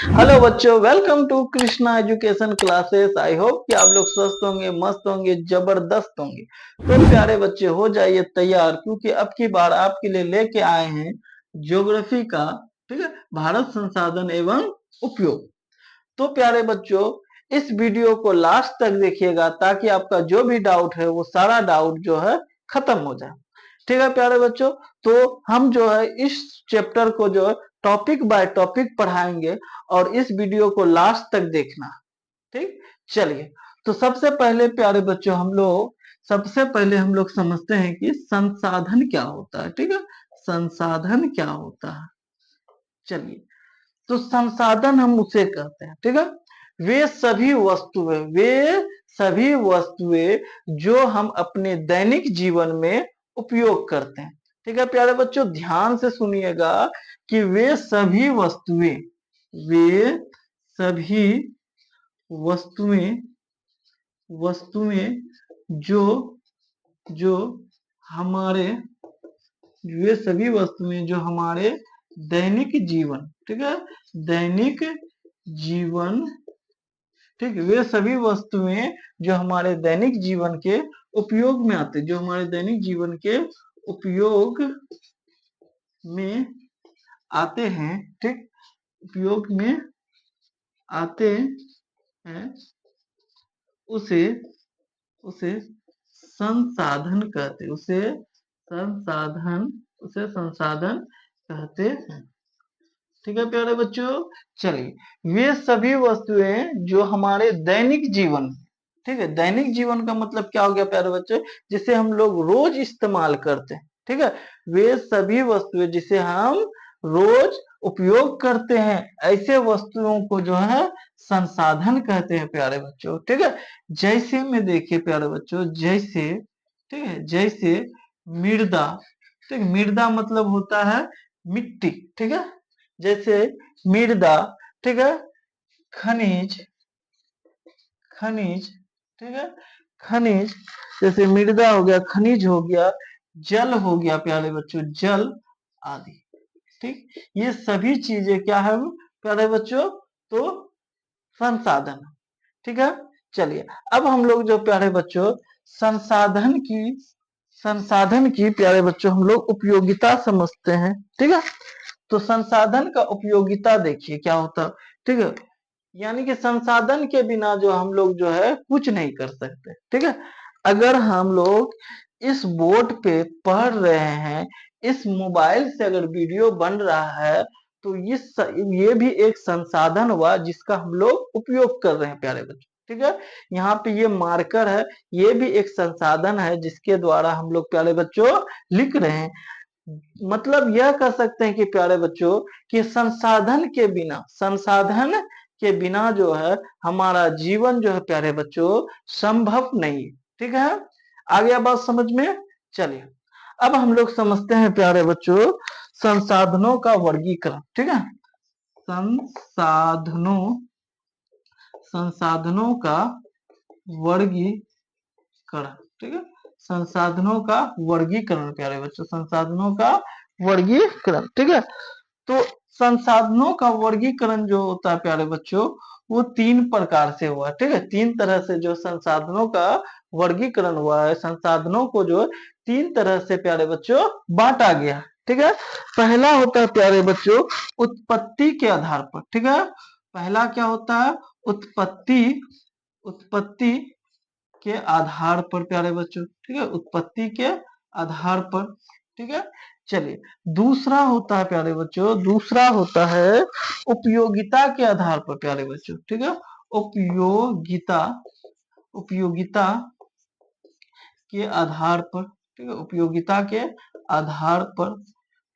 Hello बच्चों, welcome to Krishna education classes. I hope कि आप लोग स्वस्थ होंगे, मस्त होंगे, जबरदस्त होंगे। तो प्यारे बच्चे हो जाइए तैयार, क्योंकि अब की बार आपके लिए लेके आए हैं ज्योग्राफी का, ठीक है, भारत संसाधन एवं उपयोग। तो प्यारे बच्चों, इस वीडियो को लास्ट तक देखिएगा ताकि आपका जो भी डाउट है वो सारा डाउट जो है खत्म हो जाए। ठीक है प्यारे बच्चों, तो हम जो है इस चैप्टर को जो है टॉपिक बाय टॉपिक पढ़ाएंगे और इस वीडियो को लास्ट तक देखना। ठीक, चलिए। तो सबसे पहले हम लोग समझते हैं कि संसाधन क्या होता है। ठीक है, संसाधन क्या होता है। चलिए, तो संसाधन हम उसे कहते हैं, ठीक है, वे सभी वस्तुएं जो हम अपने दैनिक जीवन में उपयोग करते हैं। ठीक है प्यारे बच्चों, ध्यान से सुनिएगा कि वे सभी वस्तुएं वस्तुएं जो जो हमारे वे सभी वस्तुएं जो हमारे दैनिक जीवन, ठीक है, दैनिक जीवन, ठीक, वे सभी वस्तुएं जो हमारे दैनिक जीवन के उपयोग में आते, जो हमारे दैनिक जीवन के उपयोग में आते हैं, ठीक, उपयोग में आते हैं, उसे उसे संसाधन कहते, संसाधन कहते हैं। ठीक है प्यारे बच्चों, चलिए, वे सभी वस्तुएं जो हमारे दैनिक जीवन, ठीक है, दैनिक जीवन का मतलब क्या हो गया प्यारे बच्चों, जिसे हम लोग रोज इस्तेमाल करते हैं। ठीक है, वे सभी वस्तुएं जिसे हम रोज उपयोग करते हैं, ऐसे वस्तुओं को जो है संसाधन कहते हैं प्यारे बच्चों। ठीक है, जैसे में देखिए प्यारे बच्चों, जैसे, ठीक है, जैसे मृदा, ठीक, मृदा मतलब होता है मिट्टी। ठीक है, जैसे मृदा, ठीक है, खनिज, खनिज, ठीक है, खनिज, जैसे मृदा हो गया, खनिज हो गया, जल हो गया प्यारे बच्चों, जल आदि। ठीक, ये सभी चीजें क्या है प्यारे बच्चों, तो संसाधन। ठीक है, चलिए, अब हम लोग जो प्यारे बच्चों संसाधन की संसाधन की प्यारे बच्चों हम लोग उपयोगिता समझते हैं। ठीक है, तो संसाधन का उपयोगिता देखिए क्या होता है। ठीक है, यानी कि संसाधन के बिना जो हम लोग जो है कुछ नहीं कर सकते। ठीक है, अगर हम लोग इस बोर्ड पे पढ़ रहे हैं, इस मोबाइल से अगर वीडियो बन रहा है, तो ये भी एक संसाधन हुआ जिसका हम लोग उपयोग कर रहे हैं प्यारे बच्चों। ठीक है, यहाँ पे ये मार्कर है, ये भी एक संसाधन है जिसके द्वारा हम लोग प्यारे बच्चों लिख रहे हैं। मतलब यह कह सकते हैं कि प्यारे बच्चों कि संसाधन के बिना जो है हमारा जीवन जो है प्यारे बच्चों संभव नहीं। ठीक है, आ गया बात समझ में। चलिए, अब हम लोग समझते हैं प्यारे बच्चों संसाधनों का वर्गीकरण। ठीक है, संसाधनों संसाधनों का वर्गीकरण। ठीक है, संसाधनों का वर्गीकरण प्यारे बच्चों, संसाधनों का वर्गीकरण। ठीक है, तो संसाधनों का वर्गीकरण जो होता है प्यारे बच्चों, वो तीन प्रकार से हुआ। ठीक है, तीन तरह से जो संसाधनों का वर्गीकरण हुआ है, संसाधनों को जो तीन तरह से प्यारे बच्चों बांटा गया। ठीक है, पहला होता है प्यारे बच्चों उत्पत्ति के आधार पर। ठीक है, पहला क्या होता है, उत्पत्ति उत्पत्ति के आधार पर प्यारे बच्चों। ठीक है, उत्पत्ति के आधार पर। ठीक है, चलिए, दूसरा होता है प्यारे बच्चों, दूसरा होता है उपयोगिता के आधार पर प्यारे बच्चों। ठीक है, उपयोगिता उपयोगिता के आधार पर। ठीक है, उपयोगिता के आधार पर।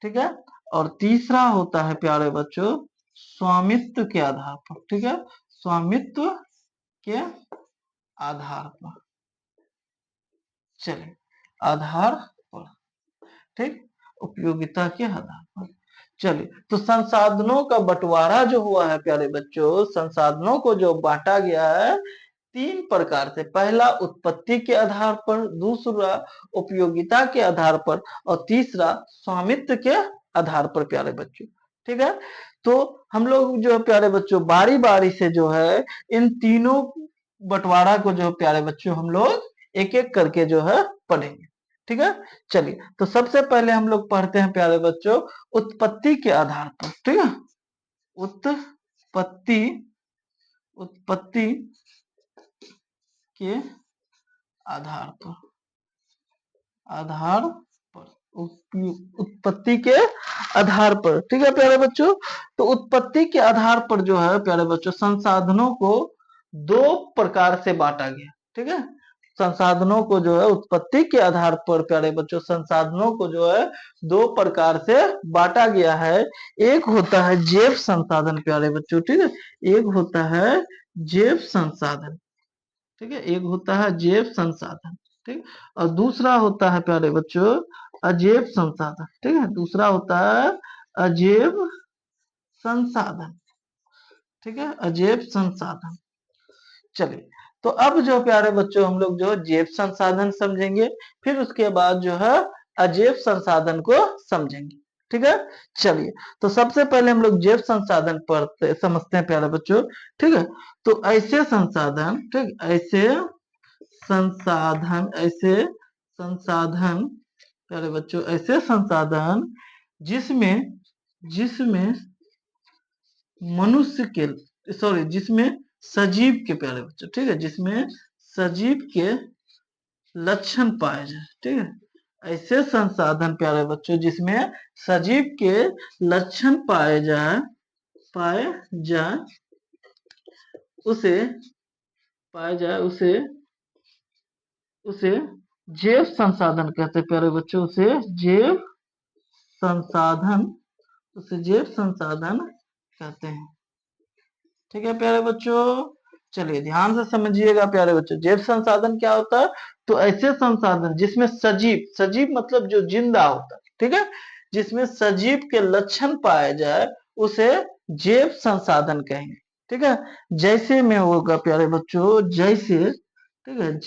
ठीक है, और तीसरा होता है प्यारे बच्चों स्वामित्व के आधार पर। ठीक है, स्वामित्व के आधार पर। चलिए, आधार पर, ठीक, उपयोगिता के आधार पर। चलिए, तो संसाधनों का बंटवारा जो हुआ है प्यारे बच्चों, संसाधनों को जो बांटा गया है तीन प्रकार से, पहला उत्पत्ति के आधार पर, दूसरा उपयोगिता के आधार पर, और तीसरा स्वामित्व के आधार पर प्यारे बच्चों। ठीक है। तो हम लोग जो है प्यारे बच्चों बारी बारी से जो है इन तीनों बंटवारा को जो है प्यारे बच्चों हम लोग एक एक करके जो है पढ़ेंगे। ठीक है, चलिए तो सबसे पहले हम लोग पढ़ते हैं प्यारे बच्चों उत्पत्ति के आधार पर। ठीक है, उत्पत्ति उत्पत्ति के आधार पर आधार पर उत्पत्ति के आधार पर। ठीक है प्यारे बच्चों, तो उत्पत्ति के आधार पर जो है प्यारे बच्चों संसाधनों को दो प्रकार से बांटा गया। ठीक है, संसाधनों को जो है उत्पत्ति के आधार पर प्यारे बच्चों संसाधनों को जो है दो प्रकार से बांटा गया है। एक होता है जैव संसाधन प्यारे बच्चों, ठीक है, एक होता है जैव संसाधन। ठीक है, एक होता है जैव संसाधन, ठीक, और दूसरा होता है प्यारे बच्चों अजैव संसाधन। ठीक है, दूसरा होता है अजैव संसाधन। ठीक है, अजैव संसाधन। चलिए तो अब जो प्यारे बच्चों हम लोग जो जैव संसाधन समझेंगे, फिर उसके बाद जो है अजैव संसाधन को समझेंगे। ठीक है, चलिए तो सबसे पहले हम लोग जैव संसाधन पढ़ते समझते हैं प्यारे बच्चों। ठीक है, तो ऐसे संसाधन, ठीक, ऐसे संसाधन प्यारे बच्चों ऐसे संसाधन जिसमें जिसमें मनुष्य के सॉरी जिसमें सजीव के प्यारे बच्चों, ठीक है, जिसमें सजीव के लक्षण पाए जाए। ठीक है, ऐसे संसाधन प्यारे बच्चों जिसमें सजीव के लक्षण पाए जाए उसे उसे उसे जैव संसाधन कहते हैं प्यारे बच्चों, संसाधन उसे जैव संसाधन कहते हैं। ठीक है प्यारे बच्चों, चलिए ध्यान से समझिएगा प्यारे बच्चों जैव संसाधन क्या होता है। तो ऐसे संसाधन जिसमें सजीव सजीव मतलब जो जिंदा होता है, ठीक है, जिसमें सजीव के लक्षण पाए जाए उसे जैव संसाधन कहेंगे। ठीक है, जैसे में होगा प्यारे बच्चों जैसे, ठीक है,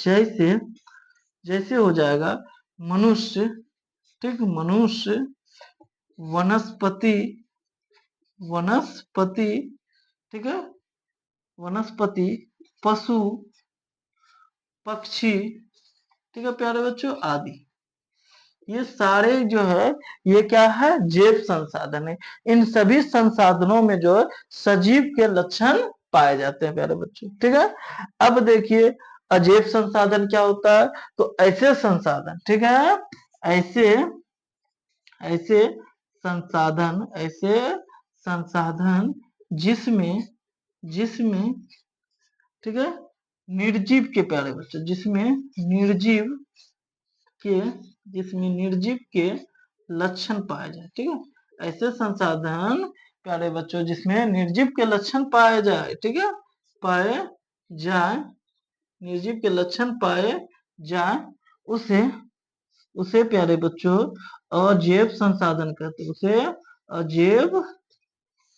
जैसे हो जाएगा मनुष्य, ठीक, मनुष्य, वनस्पति वनस्पति ठीक है, वनस्पति, पशु, पक्षी, ठीक है प्यारे बच्चों आदि, ये सारे जो है ये क्या है जैव संसाधन है। इन सभी संसाधनों में जो है सजीव के लक्षण पाए जाते हैं प्यारे बच्चों। ठीक है, अब देखिए अजैव संसाधन क्या होता है। तो ऐसे संसाधन, ठीक है, ऐसे ऐसे ऐसे संसाधन जिसमें जिसमें ठीक है निर्जीव के प्यारे बच्चों के जिसमें निर्जीव के लक्षण पाए जाए। ठीक है, ऐसे संसाधन प्यारे बच्चों जिसमें निर्जीव के लक्षण पाए जाए, ठीक है, पाए जाए निर्जीव के लक्षण पाए जाए उसे उसे प्यारे बच्चों अजैव संसाधन कहते हैं। उसे अजैव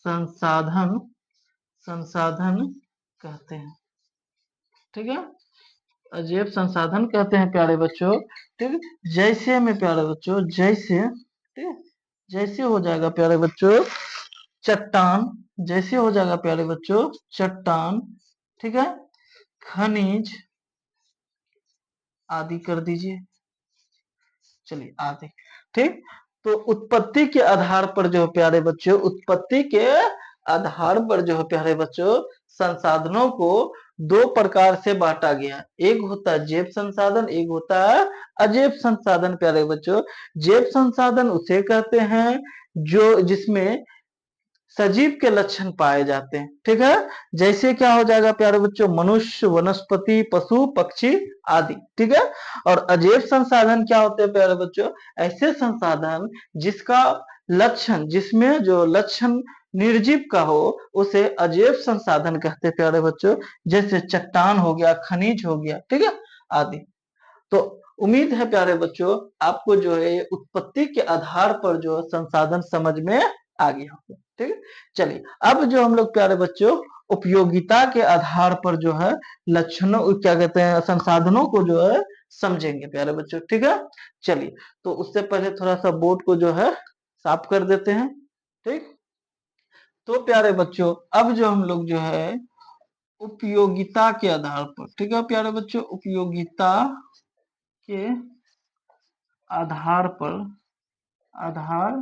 संसाधन संसाधन कहते हैं। ठीक है, अजैव संसाधन कहते हैं प्यारे बच्चों। ठीक, जैसे में प्यारे बच्चों जैसे, ठीक, जैसे हो जाएगा प्यारे बच्चों चट्टान, जैसे हो जाएगा प्यारे बच्चों चट्टान, ठीक है, खनिज आदि कर दीजिए। चलिए आदि, ठीक, तो उत्पत्ति के आधार पर जो प्यारे बच्चों उत्पत्ति के आधार पर जो है प्यारे बच्चों संसाधनों को दो प्रकार से बांटा गया। एक होता है जैव संसाधन, एक होता है अजैव संसाधन प्यारे बच्चों। जैव संसाधन उसे कहते हैं जो जिसमें सजीव के लक्षण पाए जाते हैं। ठीक है, जैसे क्या हो जाएगा प्यारे बच्चों मनुष्य, वनस्पति, पशु, पक्षी आदि। ठीक है, और अजैव संसाधन क्या होते हैं प्यारे बच्चों ऐसे संसाधन जिसका लक्षण जिसमें जो लक्षण निर्जीव का हो उसे अजैव संसाधन कहते हैं प्यारे बच्चों। जैसे चट्टान हो गया, खनिज हो गया, ठीक है आदि। तो उम्मीद है प्यारे बच्चों आपको जो है उत्पत्ति के आधार पर जो संसाधन समझ में आ गया होगा। ठीक है, चलिए अब जो हम लोग प्यारे बच्चों उपयोगिता के आधार पर जो है लक्षणों क्या कहते हैं संसाधनों को जो है समझेंगे प्यारे बच्चों। ठीक है, चलिए तो उससे पहले थोड़ा सा बोर्ड को जो है साफ कर देते हैं। ठीक, तो प्यारे बच्चों अब जो हम लोग जो है उपयोगिता के आधार पर, ठीक है प्यारे बच्चों, उपयोगिता के आधार आधार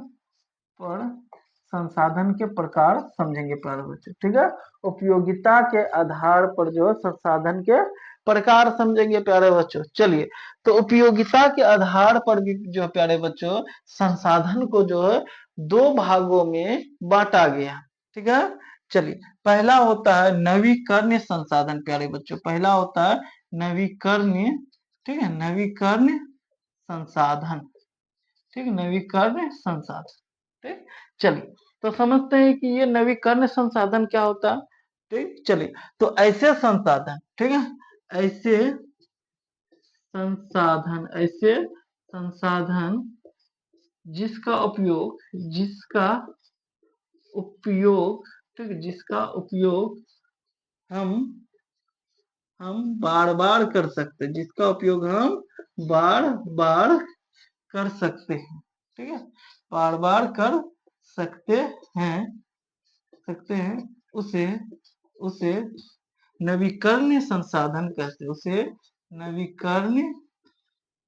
पर संसाधन के प्रकार समझेंगे प्यारे बच्चों, ठीक है। उपयोगिता के आधार पर जो संसाधन के प्रकार समझेंगे प्यारे बच्चों। चलिए, तो उपयोगिता के आधार पर भी जो प्यारे बच्चों संसाधन को जो है दो भागों में बांटा गया, ठीक है। चलिए, पहला होता है नवीकरणीय संसाधन प्यारे बच्चों, पहला होता है नवीकरणीय, ठीक है, नवीकरणीय संसाधन, ठीक, नवीकरणीय संसाधन, ठीक। चलिए, तो समझते हैं कि ये नवीकरणीय संसाधन क्या होता है, ठीक। चलिए, तो ऐसे संसाधन, ठीक है, ऐसे संसाधन जिसका उपयोग, ठीक, जिसका उपयोग हम बार बार कर सकते हैं, जिसका उपयोग हम बार बार कर सकते हैं, ठीक है, बार बार कर सकते हैं, उसे उसे नवीकरणीय संसाधन कहते हैं, उसे नवीकरणीय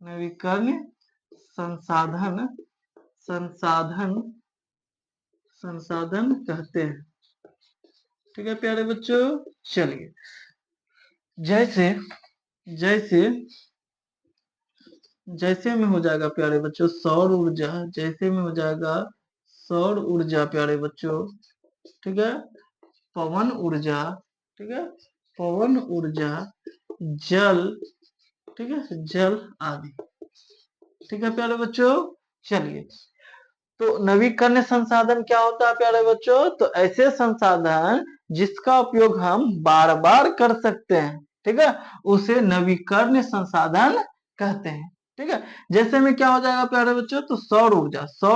नवीकरणीय संसाधन संसाधन संसाधन कहते हैं, ठीक है प्यारे बच्चों। चलिए, जैसे जैसे जैसे में हो जाएगा प्यारे बच्चों सौर ऊर्जा, जैसे में हो जाएगा सौर ऊर्जा प्यारे बच्चों, ठीक है, पवन ऊर्जा, ठीक है, पवन ऊर्जा, जल, ठीक है, जल आदि, ठीक है प्यारे बच्चों। चलिए, तो नवीकरणीय संसाधन क्या होता है प्यारे बच्चों, तो ऐसे संसाधन जिसका उपयोग हम बार बार कर सकते हैं, ठीक है, उसे नवीकरणीय संसाधन कहते हैं, ठीक है। जैसे में क्या हो जाएगा प्यारे बच्चों, तो सौर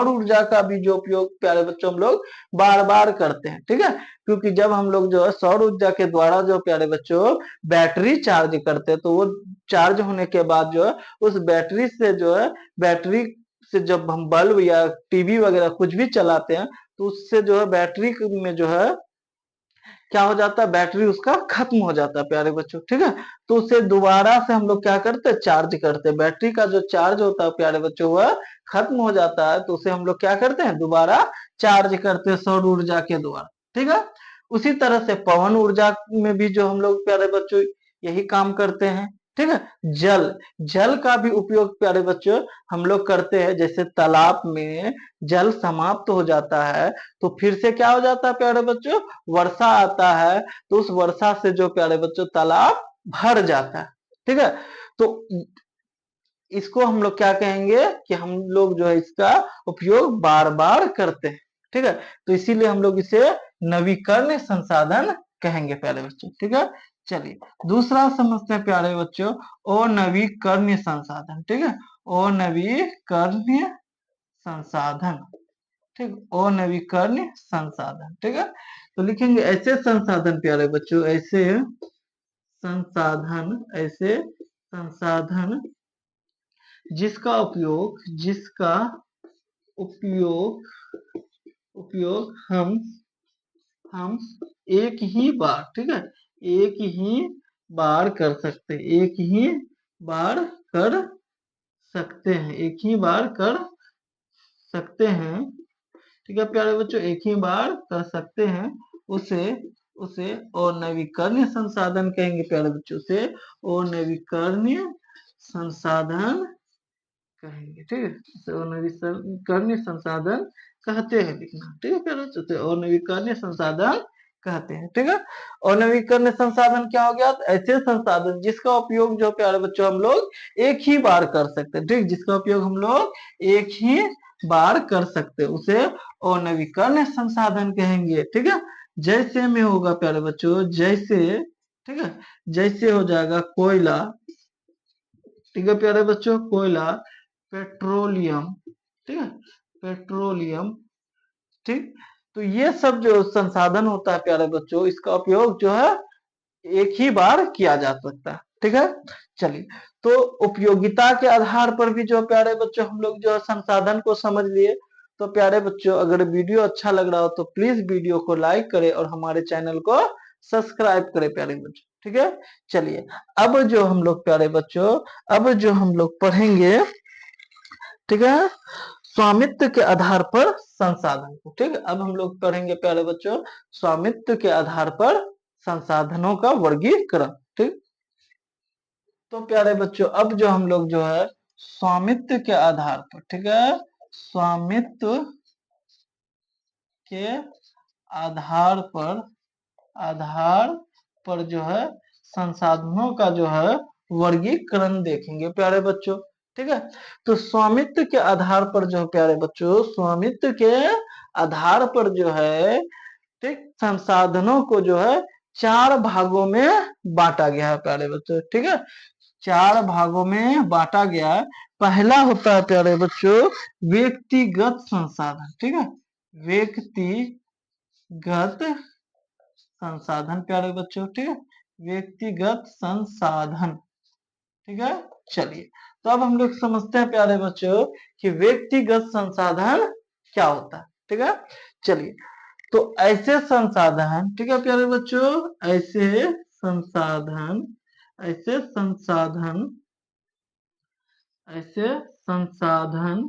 ऊर्जा का भी जो उपयोग प्यारे बच्चों हम लोग बार बार करते हैं, ठीक है, क्योंकि जब हम लोग जो है सौर ऊर्जा के द्वारा जो प्यारे बच्चों बैटरी चार्ज करते हैं, तो वो चार्ज होने के बाद जो है उस बैटरी से जो है बैटरी से जब हम बल्ब या टीवी वगैरह कुछ भी चलाते हैं, तो उससे जो है बैटरी में जो है क्या हो जाता है, बैटरी उसका खत्म हो जाता है प्यारे बच्चों, ठीक है। तो उसे दोबारा से हम लोग क्या करते हैं, चार्ज करते हैं, बैटरी का जो चार्ज होता है प्यारे बच्चों वह खत्म हो जाता है, तो उसे हम लोग क्या करते हैं, दोबारा चार्ज करते हैं सौर ऊर्जा के द्वारा, ठीक है। उसी तरह से पवन ऊर्जा में भी जो हम लोग प्यारे बच्चों यही काम करते हैं, ठीक है। जल जल का भी उपयोग प्यारे बच्चों हम लोग करते हैं, जैसे तालाब में जल समाप्त हो जाता है तो फिर से क्या हो जाता है प्यारे बच्चों, वर्षा आता है, तो उस वर्षा से जो प्यारे बच्चों तालाब भर जाता है, ठीक है। तो इसको हम लोग क्या कहेंगे कि हम लोग जो है इसका उपयोग बार बार करते हैं, ठीक है, तो इसीलिए हम लोग इसे नवीकरणीय संसाधन कहेंगे प्यारे बच्चों, ठीक है। चलिए, दूसरा समझते हैं प्यारे बच्चों अनवीकरणीय संसाधन, ठीक है, अनवीकरणीय संसाधन, ठीक, अनवीकरणीय संसाधन, ठीक है। तो लिखेंगे ऐसे संसाधन प्यारे बच्चों, ऐसे संसाधन जिसका उपयोग हम एक ही बार, ठीक है, एक ही बार कर सकते, एक ही बार कर सकते हैं, एक ही बार कर सकते हैं, ठीक है प्यारे बच्चों, एक ही बार कर सकते हैं, उसे उसे अनवीकरणीय संसाधन कहेंगे प्यारे बच्चों, उसे अनवीकरणीय संसाधन कहेंगे, ठीक है, इसे अनवीकरणीय संसाधन कहते हैं लिखना, ठीक है प्यारे बच्चों, उसे अनवीकरणीय संसाधन कहते हैं, ठीक है। अनवीकरणीय संसाधन क्या हो गया, तो ऐसे संसाधन जिसका उपयोग जो प्यारे बच्चों हम लोग एक ही बार कर सकते हैं, ठीक, जिसका उपयोग हम लोग एक ही बार कर सकते हैं, उसे अनवीकरणीय संसाधन कहेंगे, ठीक है। जैसे में होगा प्यारे बच्चों, जैसे, ठीक है, जैसे हो जाएगा कोयला, ठीक है प्यारे बच्चों, कोयला, पेट्रोलियम, ठीक है, पेट्रोलियम, ठीक। तो ये सब जो संसाधन होता है प्यारे बच्चों, इसका उपयोग जो है एक ही बार किया जा सकता है, ठीक है। चलिए, तो उपयोगिता के आधार पर भी जो प्यारे बच्चों हम लोग जो संसाधन को समझ लिए, तो प्यारे बच्चों, अगर वीडियो अच्छा लग रहा हो तो प्लीज वीडियो को लाइक करें और हमारे चैनल को सब्सक्राइब करें प्यारे बच्चों। ठीक है, चलिए अब जो हम लोग प्यारे बच्चों, अब जो हम लोग पढ़ेंगे, ठीक है, स्वामित्व के आधार पर संसाधन को। ठीक है, अब हम लोग पढ़ेंगे प्यारे बच्चों स्वामित्व के आधार पर संसाधनों का वर्गीकरण। ठीक, तो प्यारे बच्चों अब जो हम लोग जो है स्वामित्व के आधार पर, ठीक है, स्वामित्व के आधार पर, आधार पर जो है संसाधनों का जो है वर्गीकरण देखेंगे प्यारे बच्चों। ठीक है, तो स्वामित्व के आधार पर जो प्यारे बच्चों, स्वामित्व के आधार पर जो है, ठीक, संसाधनों को जो है चार भागों में बांटा गया है प्यारे बच्चों। ठीक है, चार भागों में बांटा गया है। पहला होता है प्यारे बच्चों व्यक्तिगत संसाधन। ठीक है, व्यक्तिगत संसाधन प्यारे बच्चों। ठीक है, व्यक्तिगत संसाधन। ठीक है, चलिए तो अब हम लोग समझते हैं प्यारे बच्चों कि व्यक्तिगत संसाधन क्या होता है। ठीक है, चलिए तो ऐसे संसाधन, ठीक है प्यारे बच्चों, ऐसे संसाधन, ऐसे संसाधन, ऐसे संसाधन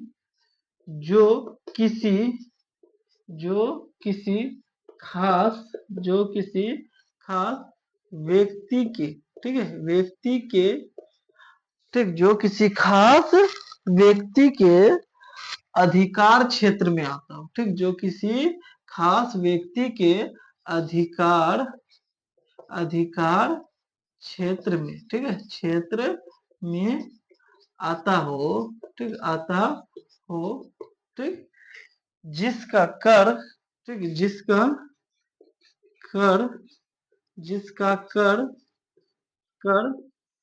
जो किसी, जो किसी खास, जो किसी खास व्यक्ति के, ठीक है, व्यक्ति के, ठीक, जो किसी खास व्यक्ति के अधिकार क्षेत्र में आता हो। ठीक, जो किसी खास व्यक्ति के अधिकार, अधिकार क्षेत्र में, ठीक है, क्षेत्र में आता हो, ठीक, आता हो, ठीक, जिसका कर, ठीक, जिसका कर, जिसका कर, कर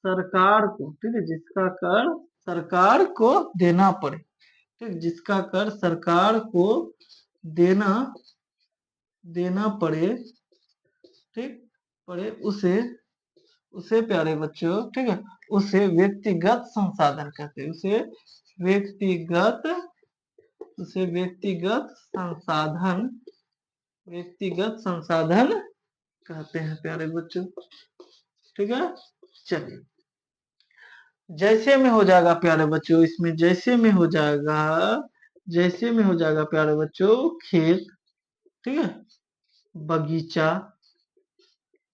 सरकार को, ठीक है, जिसका कर सरकार को देना पड़े, ठीक, जिसका कर सरकार को देना, देना पड़े, ठीक, पड़े, उसे, उसे प्यारे बच्चों, ठीक है, उसे व्यक्तिगत संसाधन कहते हैं, उसे व्यक्तिगत, उसे व्यक्तिगत संसाधन, व्यक्तिगत संसाधन कहते हैं प्यारे बच्चों। ठीक है, चलिए जैसे में हो जाएगा प्यारे बच्चों, इसमें जैसे में हो जाएगा, जैसे में हो जाएगा प्यारे बच्चों खेत, ठीक है, बगीचा,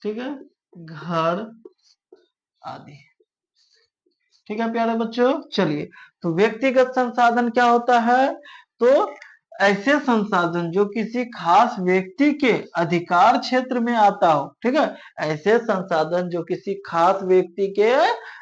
ठीक है, घर आदि। ठीक है प्यारे बच्चों, चलिए तो व्यक्तिगत संसाधन क्या होता है, तो ऐसे संसाधन जो किसी खास व्यक्ति के अधिकार क्षेत्र में आता हो। ठीक है, ऐसे संसाधन जो किसी खास व्यक्ति के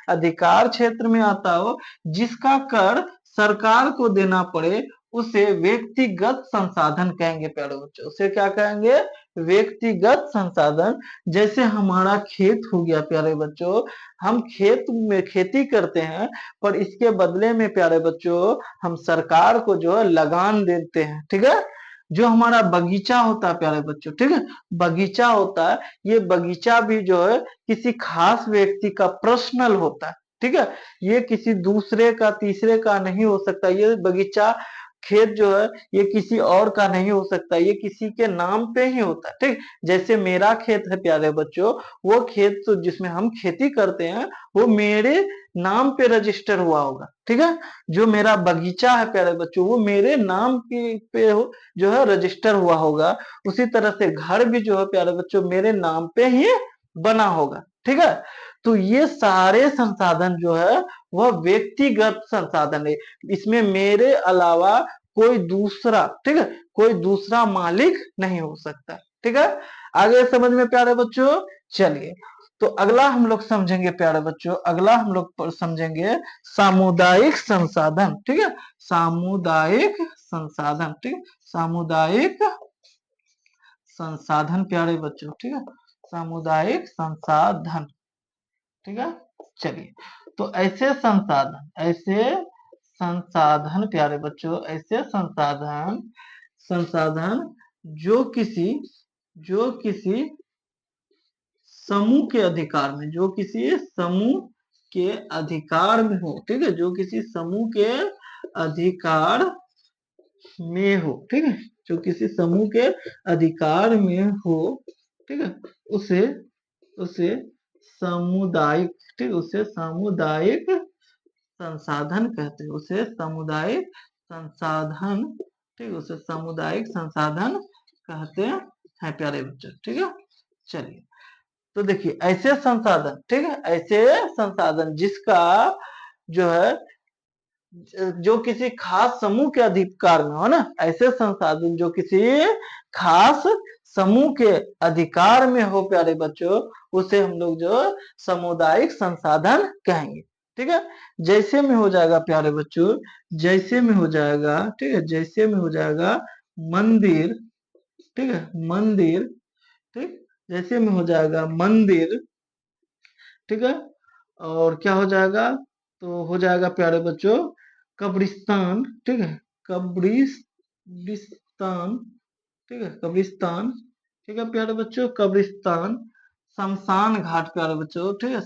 अधिकार क्षेत्र में आता हो, जिसका कर सरकार को देना पड़े, उसे व्यक्तिगत संसाधन कहेंगे प्यारे बच्चों। उसे क्या कहेंगे, व्यक्तिगत संसाधन। जैसे हमारा खेत हो गया प्यारे बच्चों, हम खेत में खेती करते हैं, पर इसके बदले में प्यारे बच्चों हम सरकार को जो है लगान देते हैं। ठीक है, जो हमारा बगीचा होता है प्यारे बच्चों, ठीक है, बगीचा होता है, ये बगीचा भी जो है किसी खास व्यक्ति का पर्सनल होता है। ठीक है, ये किसी दूसरे का, तीसरे का नहीं हो सकता। ये बगीचा, खेत जो है ये किसी और का नहीं हो सकता, ये किसी के नाम पे ही होता है। ठीक, जैसे मेरा खेत है प्यारे बच्चों, वो खेत तो जिसमें हम खेती करते हैं वो मेरे नाम पे रजिस्टर हुआ होगा। ठीक है, जो मेरा बगीचा है प्यारे बच्चों वो मेरे नाम पे जो है रजिस्टर हुआ होगा। उसी तरह से घर भी जो है प्यारे बच्चों मेरे नाम पे ही बना होगा। ठीक है, तो ये सारे संसाधन जो है वह व्यक्तिगत संसाधन है, इसमें मेरे अलावा कोई दूसरा, ठीक है, कोई दूसरा मालिक नहीं हो सकता। ठीक है, आगे समझ में प्यारे बच्चों, चलिए तो अगला हम लोग समझेंगे प्यारे बच्चों, अगला हम लोग समझेंगे सामुदायिक संसाधन। ठीक है, सामुदायिक संसाधन, ठीक, सामुदायिक संसाधन प्यारे बच्चों। ठीक है, सामुदायिक संसाधन। ठीक है, चलिए तो ऐसे संसाधन, ऐसे संसाधन प्यारे बच्चों, ऐसे संसाधन, संसाधन जो किसी, जो किसी समूह के अधिकार में, जो किसी समूह के अधिकार में हो। ठीक है, जो किसी समूह के अधिकार में हो, ठीक है, जो किसी समूह के अधिकार में हो, ठीक है, उसे उसे सामुदायिक, ठीक, उसे सामुदायिक संसाधन कहते हैं, उसे सामुदायिक संसाधन, ठीक, उसे सामुदायिक संसाधन कहते हैं प्यारे बच्चों, ठीक है। चलिए, तो देखिए ऐसे संसाधन, ठीक है, ऐसे संसाधन जिसका जो है जो किसी खास समूह के अधिकार में हो ना, ऐसे संसाधन जो किसी खास समूह के अधिकार में हो प्यारे बच्चों, उसे हम लोग जो सामुदायिक संसाधन कहेंगे, ठीक है। जैसे में हो जाएगा प्यारे बच्चों, जैसे में हो जाएगा, ठीक है, जैसे में हो जाएगा मंदिर, ठीक है, मंदिर, ठीक, जैसे में हो जाएगा मंदिर, ठीक है, और क्या हो जाएगा, तो हो जाएगा प्यारे बच्चों कब्रिस्तान, ठीक है, कब्रिस्तान, ठीक है, कब्रिस्तान, ठीक है प्यारे बच्चों, कब्रिस्तान, शमशान घाट प्यारे बच्चों, ठीक है,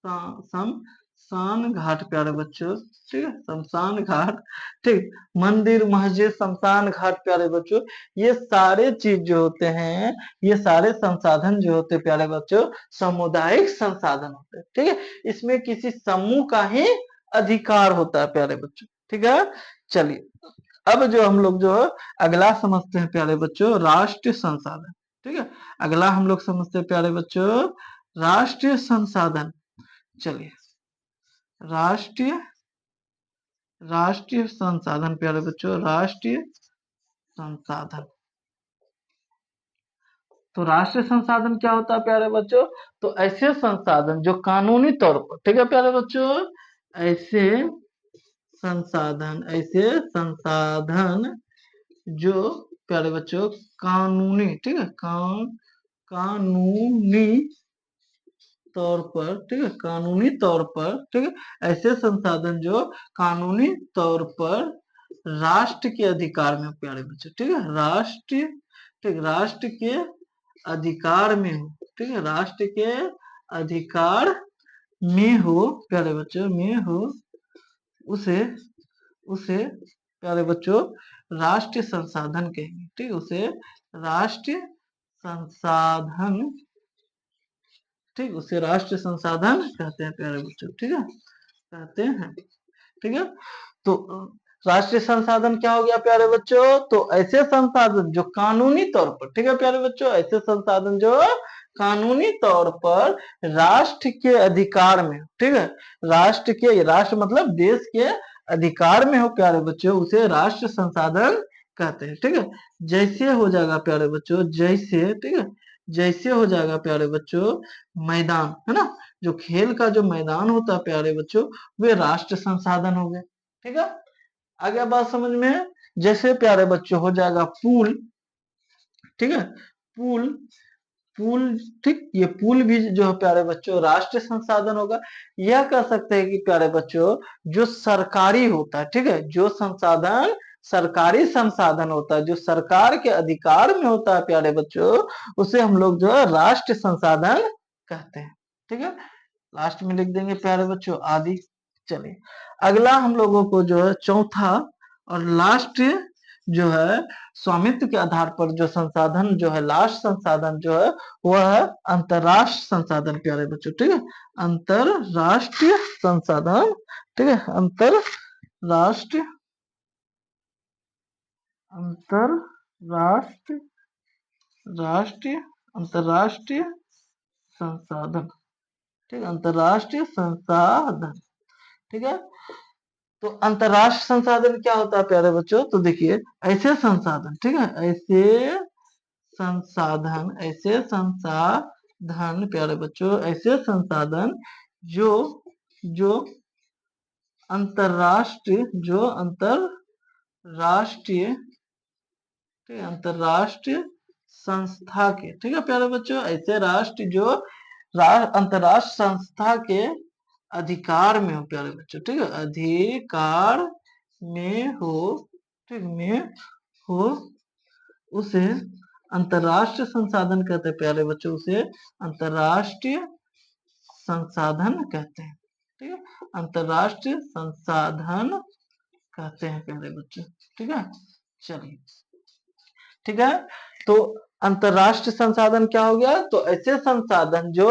शमशान घाट प्यारे बच्चों, ठीक है, शमशान घाट, ठीक, मंदिर, मस्जिद, शमशान घाट प्यारे बच्चों, ये सारे चीज जो होते हैं, ये सारे संसाधन जो होते हैं प्यारे बच्चों, सामुदायिक संसाधन होते हैं, ठीक है। इसमें किसी समूह का ही अधिकार होता है प्यारे बच्चों, ठीक है। चलिए, अब जो हम लोग जो अगला समझते हैं प्यारे बच्चों, राष्ट्रीय संसाधन, ठीक है, अगला हम लोग समझते हैं प्यारे बच्चों राष्ट्रीय संसाधन। चलिए, राष्ट्रीय राष्ट्रीय संसाधन प्यारे बच्चों, राष्ट्रीय संसाधन, तो राष्ट्रीय संसाधन क्या होता है प्यारे बच्चों, तो ऐसे संसाधन जो कानूनी तौर पर, ठीक है प्यारे बच्चों, ऐसे ऐसे संसाधन जो प्यारे बच्चों कानूनी, ठीक है, कानूनी तौर पर, ठीक है, कानूनी तौर पर, ठीक है, ऐसे संसाधन जो कानूनी तौर पर राष्ट्र के अधिकार में हो प्यारे बच्चों, ठीक है, राष्ट्र, ठीक, राष्ट्र के अधिकार में हो, ठीक है, राष्ट्र के अधिकार में हो प्यारे बच्चों, में हो, उसे उसे प्यारे बच्चों राष्ट्रीय संसाधन कहेंगे, ठीक है, उसे राष्ट्रीय संसाधन, ठीक, उसे राष्ट्रीय संसाधन कहते हैं प्यारे बच्चों, ठीक है, कहते हैं, ठीक है। तो राष्ट्रीय संसाधन क्या हो गया प्यारे बच्चों, तो ऐसे संसाधन जो कानूनी तौर पर, ठीक है प्यारे बच्चों, ऐसे संसाधन जो कानूनी तौर पर राष्ट्र के अधिकार में, ठीक है, राष्ट्र मतलब देश के अधिकार में हो प्यारे बच्चों, उसे राष्ट्र संसाधन कहते हैं, ठीक है। जैसे हो जाएगा प्यारे बच्चों, जैसे, ठीक है, जैसे हो जाएगा प्यारे बच्चों मैदान, है ना, जो खेल का जो मैदान होता है प्यारे बच्चों, वे राष्ट्र संसाधन हो गए, ठीक है। आगे बात समझ में, जैसे प्यारे बच्चों हो जाएगा पुल, ठीक है, पुल, पुल, ठीक, ये पुल भी जो है प्यारे बच्चों राष्ट्रीय संसाधन होगा। यह कह सकते हैं कि प्यारे बच्चों जो सरकारी होता है, ठीक है, जो संसाधन सरकारी संसाधन होता है, जो सरकार के अधिकार में होता है प्यारे बच्चों, उसे हम लोग जो है राष्ट्रीय संसाधन कहते हैं, ठीक है। लास्ट में लिख देंगे प्यारे बच्चों आदि। चलिए, अगला हम लोगों को जो है चौथा और लास्ट जो है स्वामित्व के आधार पर जो संसाधन जो है, लास्ट संसाधन जो है वह है अंतरराष्ट्रीय संसाधन प्यारे बच्चों, ठीक है, अंतरराष्ट्रीय संसाधन, ठीक है, अंतरराष्ट्रीय अंतरराष्ट्रीय राष्ट्रीय अंतरराष्ट्रीय संसाधन, ठीक है, अंतरराष्ट्रीय संसाधन, ठीक है। तो अंतरराष्ट्रीय संसाधन क्या होता है प्यारे बच्चों, तो देखिए ऐसे संसाधन, ठीक है, ऐसे संसाधन प्यारे बच्चों, ऐसे संसाधन जो जो अंतरराष्ट्रीय, जो अंतरराष्ट्रीय, ठीक है, अंतरराष्ट्रीय संस्था के, ठीक है प्यारे बच्चों, ऐसे राष्ट्र जो अंतरराष्ट्रीय संस्था के अधिकार में हो प्यारे बच्चों, ठीक है, अधिकार में हो, ठीक, में हो, उसे अंतरराष्ट्रीय संसाधन कहते हैं प्यारे बच्चों, उसे अंतरराष्ट्रीय संसाधन कहते हैं, ठीक है, अंतरराष्ट्रीय संसाधन कहते हैं प्यारे बच्चों। ठीक है, चलिए ठीक है। तो अंतरराष्ट्रीय संसाधन क्या हो गया, तो ऐसे संसाधन जो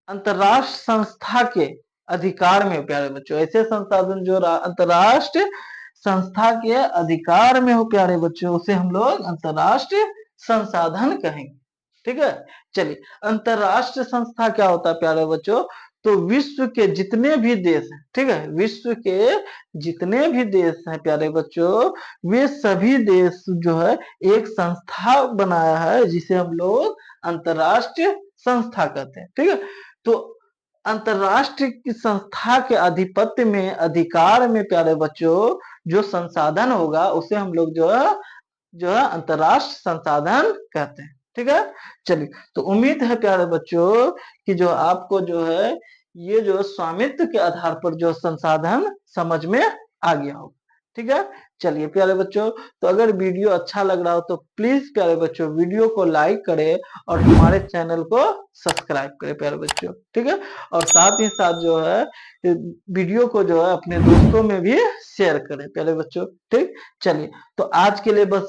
अंतरराष्ट्रीय संस्था के अधिकार में हो प्यारे बच्चों, ऐसे संसाधन जो अंतरराष्ट्रीय संस्था के अधिकार में हो प्यारे बच्चों, उसे हम लोग अंतरराष्ट्रीय संसाधन कहेंगे। ठीक है, चलिए अंतरराष्ट्रीय संस्था क्या होता है प्यारे बच्चों, तो विश्व के जितने भी देश हैं, ठीक है, विश्व के जितने भी देश हैं प्यारे बच्चों, वे सभी देश जो है एक संस्था बनाया है जिसे हम लोग अंतरराष्ट्रीय संस्था कहते हैं। ठीक है, तो अंतरराष्ट्रीय संस्था के आधिपत्य में, अधिकार में प्यारे बच्चों जो संसाधन होगा उसे हम लोग जो है अंतरराष्ट्रीय संसाधन कहते हैं। ठीक है, चलिए तो उम्मीद है प्यारे बच्चों कि जो आपको जो है ये जो स्वामित्व के आधार पर जो संसाधन समझ में आ गया होगा। ठीक है, चलिए प्यारे बच्चों, तो अगर वीडियो अच्छा लग रहा हो तो प्लीज प्यारे बच्चों वीडियो को लाइक करें और हमारे चैनल को सब्सक्राइब करें प्यारे बच्चों। ठीक है, और साथ ही साथ जो है वीडियो को जो है अपने दोस्तों में भी शेयर करें प्यारे बच्चों। ठीक, चलिए तो आज के लिए बस